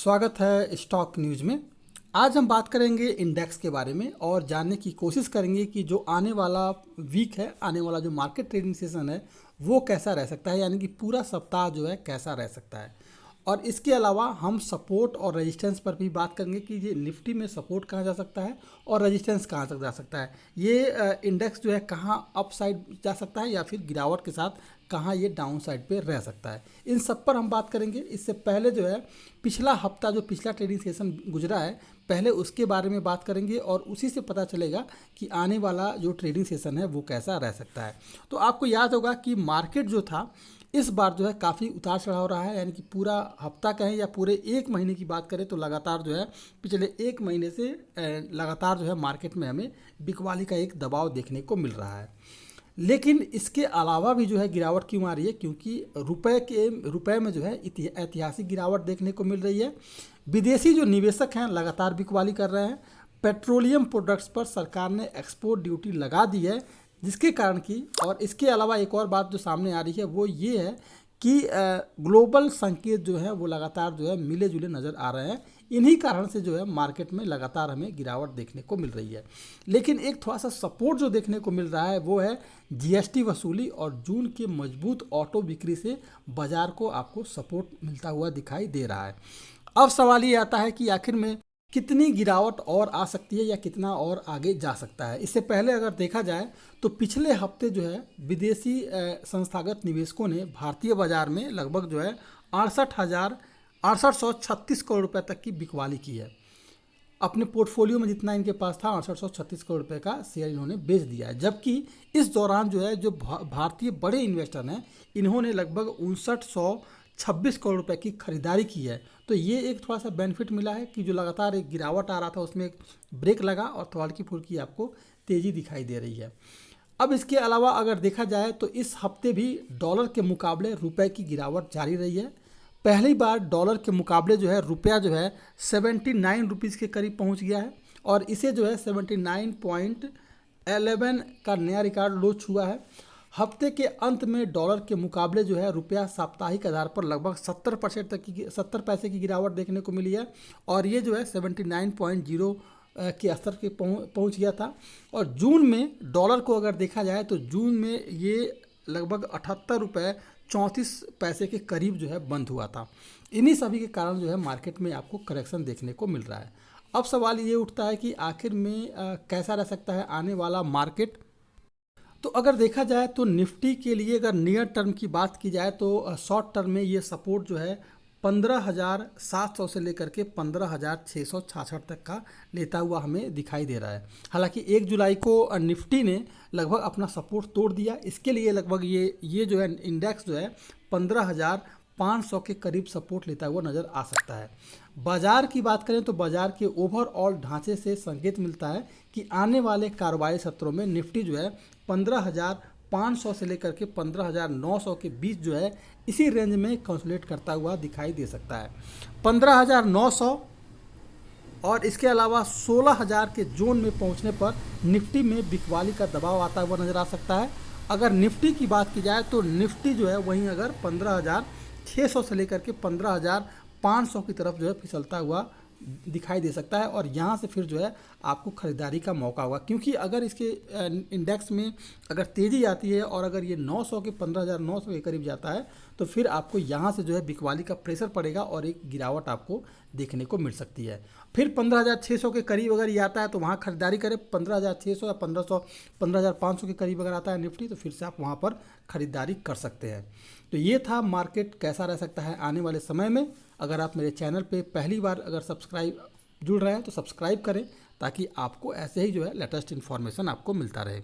स्वागत है stock news में। आज हम बात करेंगे इंडेक्स के बारे में और जानने की कोशिश करेंगे कि जो आने वाला वीक है, आने वाला जो मार्केट ट्रेडिंग सेशन है वो कैसा रह सकता है, यानी कि पूरा सप्ताह जो है कैसा रह सकता है। और इसके अलावा हम सपोर्ट और रेजिस्टेंस पर भी बात करेंगे कि ये निफ्टी में सपोर्ट कहाँ जा सकता है और रेजिस्टेंस कहाँ तक जा सकता है। ये इंडेक्स जो है कहाँ अप साइड जा सकता है या फिर गिरावट के साथ कहाँ ये डाउन साइड पे रह सकता है। इन सब पर हम बात करेंगे। इससे पहले जो है पिछला हफ्ता जो पिछला ट्रेडिंग सेशन गुजरा है, पहले उसके बारे में बात करेंगे और उसी से पता चलेगा कि आने वाला जो ट्रेडिंग सेशन है वो कैसा रह सकता है। तो आपको याद होगा कि मार्केट जो था इस बार जो है काफ़ी उतार चढ़ाव रहा है, यानी कि पूरा हफ्ता कहें या पूरे एक महीने की बात करें तो लगातार जो है पिछले एक महीने से लगातार जो है मार्केट में हमें बिकवाली का एक दबाव देखने को मिल रहा है। लेकिन इसके अलावा भी जो है गिरावट क्यों आ रही है, क्योंकि रुपए में जो है ऐतिहासिक गिरावट देखने को मिल रही है। विदेशी जो निवेशक हैं लगातार बिकवाली कर रहे हैं। पेट्रोलियम प्रोडक्ट्स पर सरकार ने एक्सपोर्ट ड्यूटी लगा दी है, जिसके कारण की और इसके अलावा एक और बात जो सामने आ रही है वो ये है कि ग्लोबल संकेत जो है वो लगातार जो है मिले जुले नज़र आ रहे हैं। इन्हीं कारण से जो है मार्केट में लगातार हमें गिरावट देखने को मिल रही है। लेकिन एक थोड़ा सा सपोर्ट जो देखने को मिल रहा है वो है जीएसटी वसूली और जून के मजबूत ऑटो बिक्री से बाजार को आपको सपोर्ट मिलता हुआ दिखाई दे रहा है। अब सवाल ये आता है कि आखिर में कितनी गिरावट और आ सकती है या कितना और आगे जा सकता है। इससे पहले अगर देखा जाए तो पिछले हफ्ते जो है विदेशी संस्थागत निवेशकों ने भारतीय बाजार में लगभग जो है 68,636 करोड़ रुपए तक की बिकवाली की है। अपने पोर्टफोलियो में जितना इनके पास था 6836 करोड़ रुपए का शेयर इन्होंने बेच दिया है। जबकि इस दौरान जो है जो भारतीय बड़े इन्वेस्टर हैं इन्होंने लगभग 5926 करोड़ रुपए की खरीदारी की है। तो ये एक थोड़ा सा बेनिफिट मिला है कि जो लगातार एक गिरावट आ रहा था उसमें एक ब्रेक लगा और हल्की फुल्की आपको तेज़ी दिखाई दे रही है। अब इसके अलावा अगर देखा जाए तो इस हफ्ते भी डॉलर के मुकाबले रुपए की गिरावट जारी रही है। पहली बार डॉलर के मुकाबले जो है रुपया जो है 79 रुपीज़ के करीब पहुंच गया है और इसे जो है 79.11 का नया रिकॉर्ड लो छुआ है। हफ्ते के अंत में डॉलर के मुकाबले जो है रुपया साप्ताहिक आधार पर लगभग 70% तक की 70 पैसे की गिरावट देखने को मिली है और ये जो है 79.0 के स्तर के पहुंच गया था। और जून में डॉलर को अगर देखा जाए तो जून में ये लगभग 78 रुपये 34 पैसे के करीब जो है बंद हुआ था। इन्हीं सभी के कारण जो है मार्केट में आपको करेक्शन देखने को मिल रहा है। अब सवाल ये उठता है कि आखिर में कैसा रह सकता है आने वाला मार्केट। तो अगर देखा जाए तो निफ्टी के लिए अगर नियर टर्म की बात की जाए तो शॉर्ट टर्म में ये सपोर्ट जो है 15,700 से लेकर के 15,666 तक का लेता हुआ हमें दिखाई दे रहा है। हालांकि 1 जुलाई को निफ्टी ने लगभग अपना सपोर्ट तोड़ दिया। इसके लिए लगभग ये जो है इंडेक्स जो है 15,500 के करीब सपोर्ट लेता हुआ नज़र आ सकता है। बाजार की बात करें तो बाजार के ओवरऑल ढांचे से संकेत मिलता है कि आने वाले कारोबारी सत्रों में निफ्टी जो है 15,500 से लेकर के 15,900 के बीच जो है इसी रेंज में कंसोलिडेट करता हुआ दिखाई दे सकता है। 15,900 और इसके अलावा 16,000 के जोन में पहुंचने पर निफ्टी में बिकवाली का दबाव आता हुआ नज़र आ सकता है। अगर निफ्टी की बात की जाए तो निफ्टी जो है वहीं अगर 15,600 से लेकर के 15,500 की तरफ जो है फिसलता हुआ दिखाई दे सकता है और यहाँ से फिर जो है आपको ख़रीदारी का मौका होगा। क्योंकि अगर इसके इंडेक्स में अगर तेज़ी आती है और अगर ये 900 के 15,900 के करीब जाता है तो फिर आपको यहाँ से जो है बिकवाली का प्रेशर पड़ेगा और एक गिरावट आपको देखने को मिल सकती है। फिर 15,600 के करीब अगर ये आता है तो वहाँ खरीदारी करें। 15,600 या 1500 15,500 के करीब अगर आता है निफ्टी तो फिर से आप वहाँ पर ख़रीदारी कर सकते हैं। तो ये था मार्केट कैसा रह सकता है आने वाले समय में। अगर आप मेरे चैनल पे पहली बार अगर जुड़ रहे हैं तो सब्सक्राइब करें ताकि आपको ऐसे ही जो है लेटेस्ट इन्फॉर्मेशन आपको मिलता रहे।